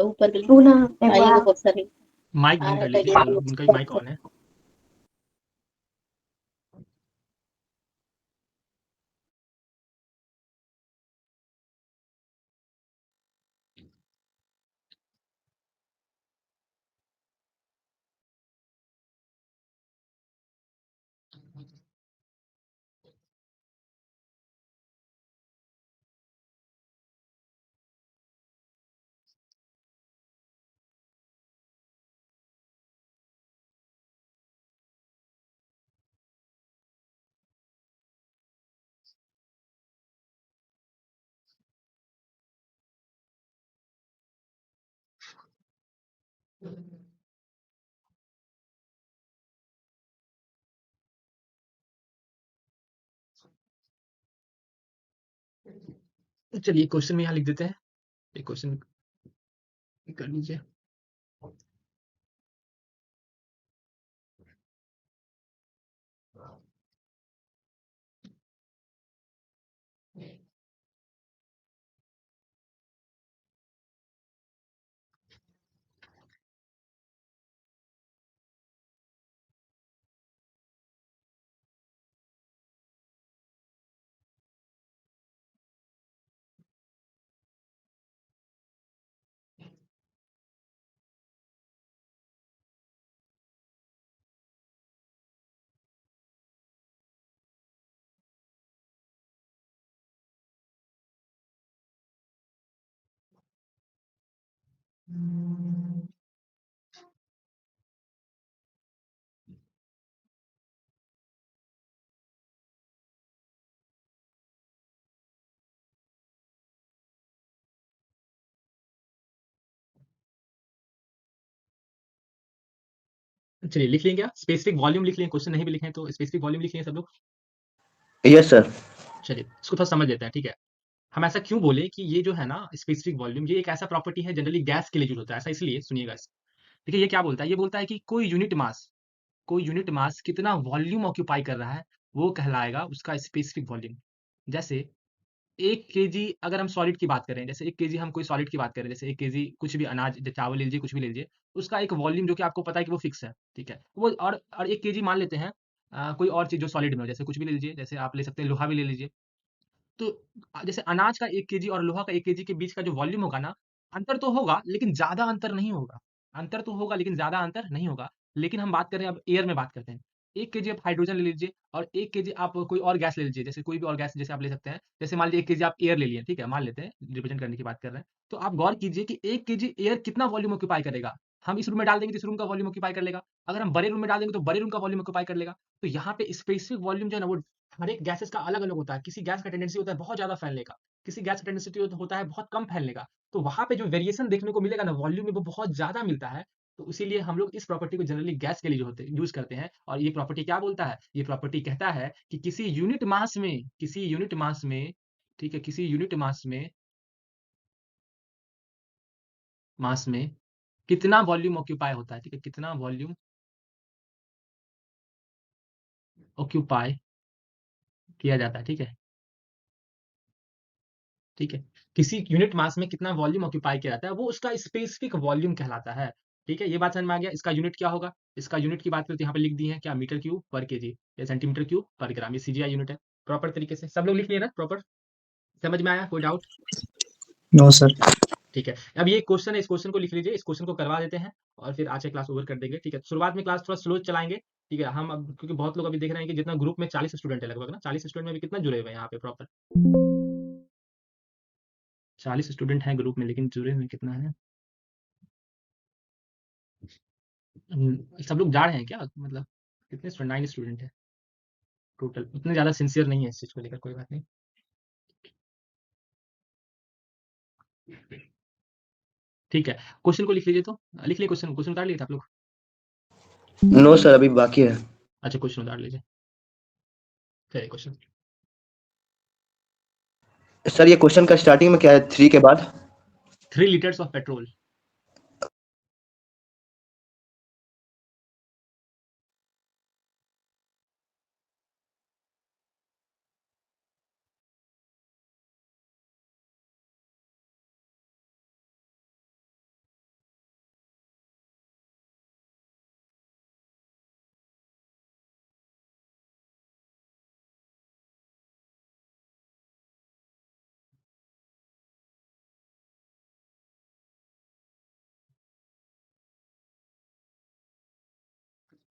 ऊपर के लिए ना आइए बहुत सारे माइक ब्लिंक कर लीजिए सब लोग, उनका भी माइक ऑन है। चलिए क्वेश्चन में यहाँ लिख देते हैं, एक क्वेश्चन कर लीजिए। चलिए लिख लेंगे, स्पेसिफिक वॉल्यूम लिख लें, क्वेश्चन नहीं भी लिखें तो स्पेसिफिक वॉल्यूम लिख लें सब लोग। Yes sir. चलिए इसको थोड़ा समझ लेते हैं, ठीक है। हम ऐसा क्यों बोले कि ये जो है ना स्पेसिफिक वॉल्यूम, ये एक ऐसा प्रॉपर्टी है जनरली गैस के लिए यूज होता है, ऐसा इसलिए सुनिएगा इस। देखिए ये क्या बोलता है, ये बोलता है कि कोई यूनिट मास कितना वॉल्यूम ऑक्यूपाई कर रहा है वो कहलाएगा उसका स्पेसिफिक वॉल्यूम। जैसे 1 केजी अगर हम सॉलिड की बात करें, जैसे 1 केजी हम कोई सॉलिड की बात करें, जैसे 1 केजी कुछ भी अनाज, चावल ले लीजिए, कुछ भी ले लीजिए, उसका एक वॉल्यूम जो कि आपको पता है कि वो फिक्स है, ठीक है। वो और 1 केजी मान लेते हैं कोई और चीज़ जो सॉलिड में हो, जैसे कुछ भी ले लीजिए, जैसे आप ले सकते हैं लोहा भी ले लीजिए। तो जैसे अनाज का 1 केजी और लोहा का 1 केजी के बीच का जो वॉल्यूम होगा ना, अंतर तो होगा लेकिन ज़्यादा अंतर नहीं होगा। अंतर तो होगा लेकिन ज़्यादा अंतर नहीं होगा। लेकिन हम बात कर रहे हैं, अब एयर में बात करते हैं। 1 केजी आप हाइड्रोजन ले लीजिए और 1 केजी आप कोई और गैस ले लीजिए, जैसे कोई भी और गैस जैसे आप ले सकते हैं। जैसे मान लीजिए 1 केजी आप एयर ले लिए, ठीक है? मान लेते हैं, रिप्रेजेंट करने की बात कर रहे हैं। तो आप गौर कीजिए कि 1 केजी एयर कितना वॉल्यूम ऑक्यूपाई करेगा? हम इस रूम में डाल देंगे तो इस रूम का वॉल्यूम ऑक्यूपाई कर लेगा। अगर हम बड़े रूम में डाल देंगे तो बड़े रूम का वॉल्यूम ऑक्यूपाई कर लेगा। तो यहाँ पे स्पेसिफिक वॉल्यूम जो है ना, वो हर एक गैसेस का अलग-अलग होता है। किसी गैस का टेंडेंसी होता है बहुत ज़्यादा फैलने का, किसी गैस का टेंडेंसी होता है बहुत कम फैलने का। तो वहाँ पे जो वेरिएशन देखने को मिलेगा ना वॉल्यूम में, वो बहुत ज़्यादा मिलता है। तो इसीलिए हम लोग इस प्रॉपर्टी को जनरली गैस के लिए जो होते यूज़ करते हैं। और ये प्रॉपर्टी क्या बोलता है? ये प्रॉपर्टी कहता है कि किसी यूनिट मास में, ठीक है, किसी यूनिट मास में कितना वॉल्यूम ऑक्यूपाई होता है, ठीक है? कितना वॉल्यूम ऑक्यूपाई किया जाता है, ठीक है? ठीक है, किसी यूनिट मास में कितना वॉल्यूम ऑक्यूपाई किया जाता है वो उसका स्पेसिफिक वॉल्यूम कहलाता है। ठीक है, ये बात समझ में आ गया। इसका यूनिट क्या होगा? इसका यूनिट की बात करें तो यहाँ पे लिख दी है क्या, मीटर क्यूब पर केजी या सेंटीमीटर क्यूब पर ग्राम, ये सीजीआई यूनिट है। प्रॉपर तरीके से सब लोग लिख लिए ना, प्रॉपर समझ में आया? कोई डाउट? No, sir. ठीक है, अब ये क्वेश्चन है, इस क्वेश्चन को लिख लीजिए, इस क्वेश्चन को करवा देते हैं और फिर आज का क्लास ओवर कर देंगे। ठीक है, शुरुआत में क्लास थोड़ा स्लो चलाएंगे, ठीक है। हम अब क्योंकि बहुत लोग अभी देख रहे हैं कि जितना ग्रुप में 40 स्टूडेंट है लगभग ना, 40 स्टूडेंट में भी कितना जुड़े हुए हैं यहाँ पे प्रॉपर 40 स्टूडेंट हैं ग्रुप में, लेकिन जुड़े हुए कितना है? सब लोग जा रहे हैं क्या? मतलब कितने स्टूडेंट? 9 स्टूडेंट है टोटल, उतने ज़्यादा सिंसियर नहीं है इस चीज़ को लेकर, कोई बात नहीं। ठीक है, क्वेश्चन को लिख लीजिए तो, लिख लिए क्वेश्चन, क्वेश्चन उतार लिए थे आप लोग? नो सर, अभी बाकी है। अच्छा क्वेश्चन उतार लीजिए, चलिए क्वेश्चन। सर ये क्वेश्चन का स्टार्टिंग में क्या है 3 के बाद? 3 लीटर्स ऑफ पेट्रोल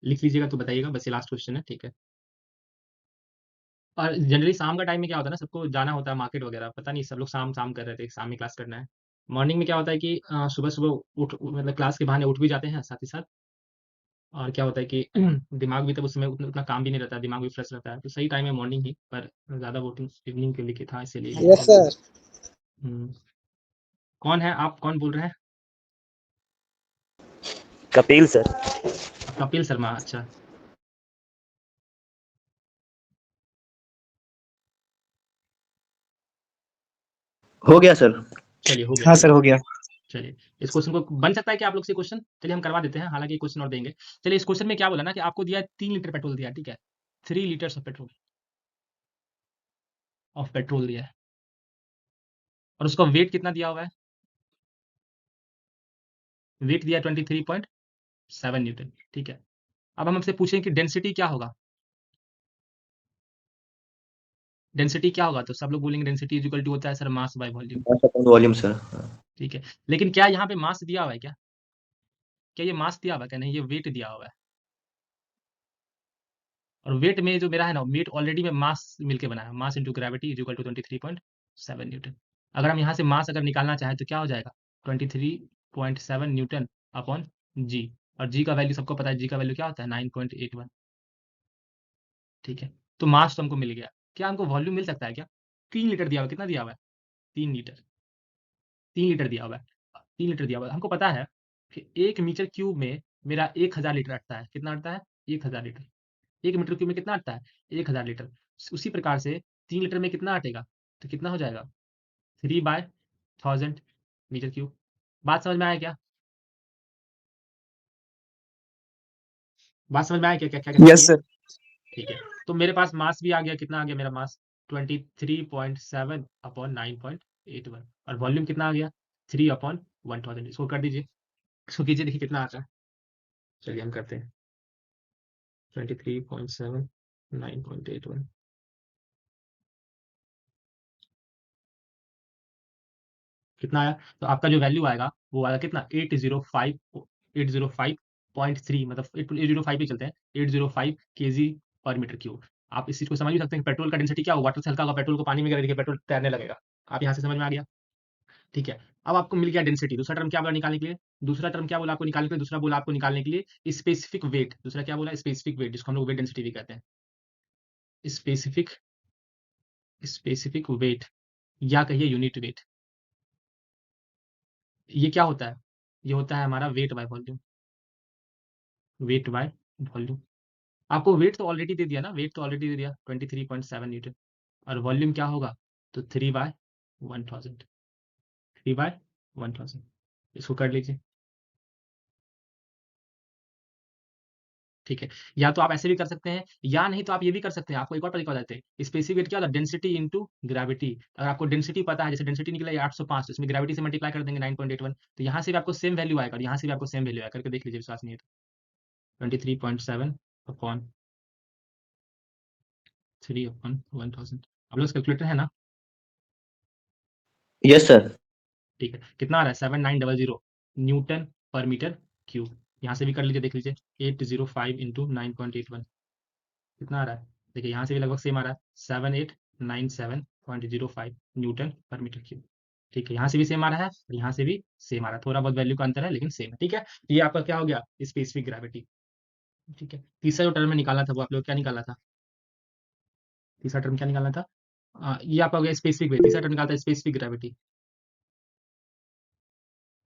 लिख लीजिएगा तो बताइएगा, बस ये लास्ट क्वेश्चन है, ठीक है। और जनरली शाम का टाइम में क्या होता है ना, सबको जाना होता है मार्केट वगैरह, पता नहीं सब लोग शाम शाम कर रहे थे, शाम में क्लास करना है। मॉर्निंग में क्या होता है कि सुबह सुबह उठ मतलब क्लास के बहाने उठ भी जाते हैं साथ ही साथ। और क्या होता है कि दिमाग भी तब उस समय उतना उतना काम भी नहीं रहता है, दिमाग भी फ्रेश रहता है, तो सही टाइम है मॉर्निंग ही, पर ज़्यादा वोटिंग इवनिंग के लिए था, इसीलिए ये यस बोल सर। दिया। कौन है आप, कौन बोल रहे हैं? कपिल सर। कपिल शर्मा, अच्छा। हो गया सर। चलिए हो गया, हाँ सर चलिए। हो गया। चलिए, इस क्वेश्चन को बन सकता है कि आप लोग से क्वेश्चन, चलिए हम करवा देते हैं, हालांकि क्वेश्चन और देंगे। चलिए, इस क्वेश्चन में क्या बोला ना कि आपको दिया है 3 लीटर पेट्रोल दिया है, ठीक है, 3 लीटर्स ऑफ पेट्रोल दिया है, और उसका वेट कितना दिया हुआ है? वेट दिया 23.7 न्यूटन, ठीक है। अब हम हमसे पूछें कि डेंसिटी क्या होगा, डेंसिटी क्या होगा, तो सब लोग बोलेंगे डेंसिटी इज इक्वल टू होता है sir mass by volume, mass upon volume sir. ठीक है। लेकिन क्या यहाँ पे मास दिया हुआ है क्या? क्या ये मास दिया हुआ है क्या? नहीं, ये वेट दिया हुआ है। और वेट में जो मेरा है ना, वेट ऑलरेडी में मास मिलके बना है, mass into gravity is equal to 23.7 newton. अगर हम यहाँ से मास अगर निकालना चाहें तो क्या हो जाएगा, 23.7 न्यूटन अपॉन जी। और जी का वैल्यू सबको पता है, जी का वैल्यू क्या होता है, 9.81, ठीक है। तो मास तो हमको मिल गया, क्या हमको वॉल्यूम मिल सकता है क्या? 3 लीटर दिया हुआ है, कितना दिया हुआ है? 3 लीटर, 3 लीटर दिया हुआ है, 3 लीटर दिया हुआ है। हमको पता है कि 1 मीटर क्यूब में मेरा 1000 लीटर अटता है, कितना अटता है? 1000 लीटर। 1 मीटर क्यूब में कितना अटता है? 1000 लीटर। उसी प्रकार से 3 लीटर में कितना अटेगा, तो कितना हो जाएगा, 3/1000 मीटर क्यूब। बात समझ में आया क्या? बात समझ में आया क्या, क्या क्या कैसे यस किए? सर। ठीक है। तो मेरे पास मास भी आ गया, कितना आ गया मेरा मास, 23.7 अपॉन 9.81। और वॉल्यूम कितना आ गया, 3/1000। इसको कर दीजिए, इसको कीजिए, देखिए कितना आता है। चलिए हम करते हैं, 23.7 9.81, कितना आया? तो आपका जो वैल्यू आएगा वो आएगा कितना, 805.3, मतलब 805 पे चलते हैं, 805 केजी पर मीटर क्यूब। आप इस चीज को समझ भी सकते हैं कि पेट्रोल का डेंसिटी क्या होगा, वाटर से हल्का होगा, पेट्रोल को पानी में गिरा देखिए पेट्रोल तैरने लगेगा। आप यहाँ से समझ में आ गया, ठीक है। अब आपको मिल गया डेंसिटी। दूसरा टर्म क्या बोला निकालने के लिए, दूसरा टर्म क्या बोला आपको निकालने के लिए, दूसरा बोला आपको निकालने के लिए स्पेसिफिक वेट, दूसरा क्या बोला, स्पेसिफिक वेट, जिसको हम लोग वेट डेंसिटी भी कहते हैं, स्पेसिफिक, स्पेसिफिक वेट, या कहिए यूनिट वेट। ये क्या होता है, ये होता है हमारा weight by volume, weight by volume. आपको वेट तो ऑलरेडी दे दिया ना, वेट तो ऑलरेडी दे दिया 23.7 न्यूटन। और वॉल्यूम क्या होगा, तो 3/1000, 3/1000। इसको कर लीजिए, ठीक है। या तो आप ऐसे भी कर सकते हैं, या नहीं तो आप ये भी कर सकते हैं, आपको एक और तरीका बताते हैं। स्पेसिफिक वेट क्या होता है, डेंसिटी इंटू ग्रेविटी। अगर आपको डेंसिटी पता है, जैसे डेंसिटी निकला 805, इसमें ग्रेविटी से मल्टीप्लाई कर देंगे 9.81, तो यहाँ से भी आपको सेम वैल्यू आएगा, और यहाँ से भी आपको सेम वैल्यू आएगा, करके देख लीजिए, विश्वास नहीं है तो। 23.7 अपॉन 3/1000। आप लोग कैलकुलेटर है ना? Yes sir. ठीक है, कितना आ रहा है, 7900 न्यूटन पर मीटर क्यूब। यहाँ से भी कर लीजिए, देख लीजिए, 805 इंटू 9.81, कितना आ रहा है, देखिए यहाँ से भी लगभग सेम आ रहा है, 7897.05 न्यूटन पर मीटर क्यूब। ठीक है, यहाँ से भी सेम आ रहा है, और यहाँ से भी सेम आ रहा है, थोड़ा बहुत वैल्यू का अंतर है लेकिन सेम है, ठीक है। तो ये आपका क्या हो गया, स्पेसिफिक ग्रेविटी, ठीक है। तीसरा जो टर्म में निकालना था वो आप लोग क्या निकाला था, तीसरा टर्म क्या निकालना था, ये आपका हो गया स्पेसिफिक वेट, तीसरा टर्म निकालता है स्पेसिफिक ग्रेविटी,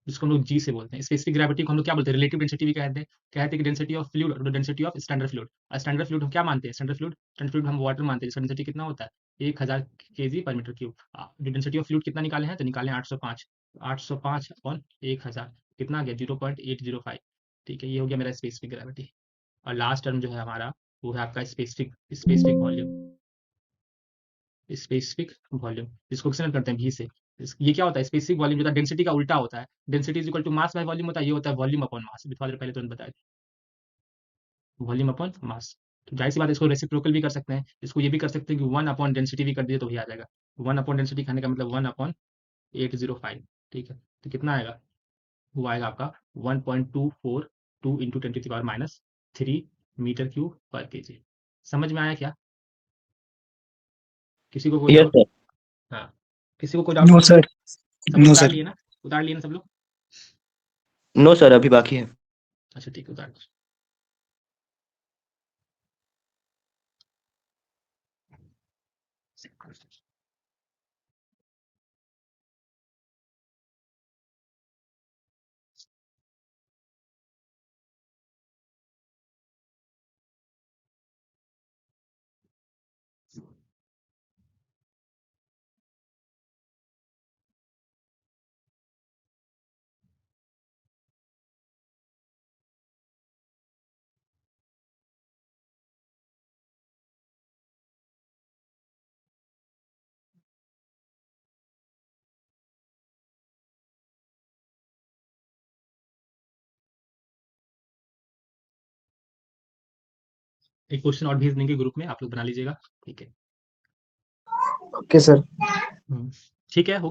जिसको हम लोग जी से बोलते हैं। स्पेसिफिक ग्रेविटी को हम लोग क्या बोलते हैं, रिलेटिव डेंसिटी भी कहते हैं, कहते हैं कि डेंसिटी ऑफ फ्लूइड और डेंसिटी ऑफ स्टैंडर्ड फ्लूइड। और स्टैंडर्ड फ्लूइड हम क्या मानते हैं, स्टैंडर्ड फ्लूइड हम वाटर मानते हैं, जिसका डेंसिटी कितना होता है, 1000 केजी पर मीटर क्यूब। जो डेंसिटी ऑफ फ्लूइड कितना निकाले हैं, तो निकाले हैं 805, 805 अपॉन 1000, कितना आ गया, 0.805, ठीक है। ये हो गया मेरा स्पेसिफिक ग्रेविटी। और लास्ट टर्म जो है हमारा, वो है आपका specific, specific volume, specific volume, जिसको एक्सटेंड करते हैं भी से। ये क्या होता है, स्पेसिफिक वॉल्यूम जो था डेंसिटी का उल्टा होता है, density is equal to mass by volume होता है, ये होता है वॉल्यूम अपॉन मास, थोड़ा देर पहले तुरंत बताया, वॉल्यूम अपॉन मास। तो जाहिर सी बात है, इसको रेसिप्रोकल भी कर सकते हैं, इसको ये भी कर सकते हैं कि 1 अपॉन डेंसिटी भी कर दिए तो भी आ जाएगा। 1 अपॉन डेंसिटी कहने का मतलब 1/805, ठीक है। तो कितना आएगा, वो आएगा आपका 1.242 इंटू 10 की पावर -3 मीटर क्यूब पर केजी। समझ में आया क्या? किसी को कोई यस डाउट? सर। हाँ, किसी को कोई डाउट? नो सर सब लोग नो उतार सर लिए ना? उतार लिए ना सब लोग? नो सर, अभी बाकी है। अच्छा ठीक है, उतार दो। एक क्वेश्चन और भेज देंगे ग्रुप में, आप लोग बना लीजिएगा, ठीक है? ओके सर ठीक है, हो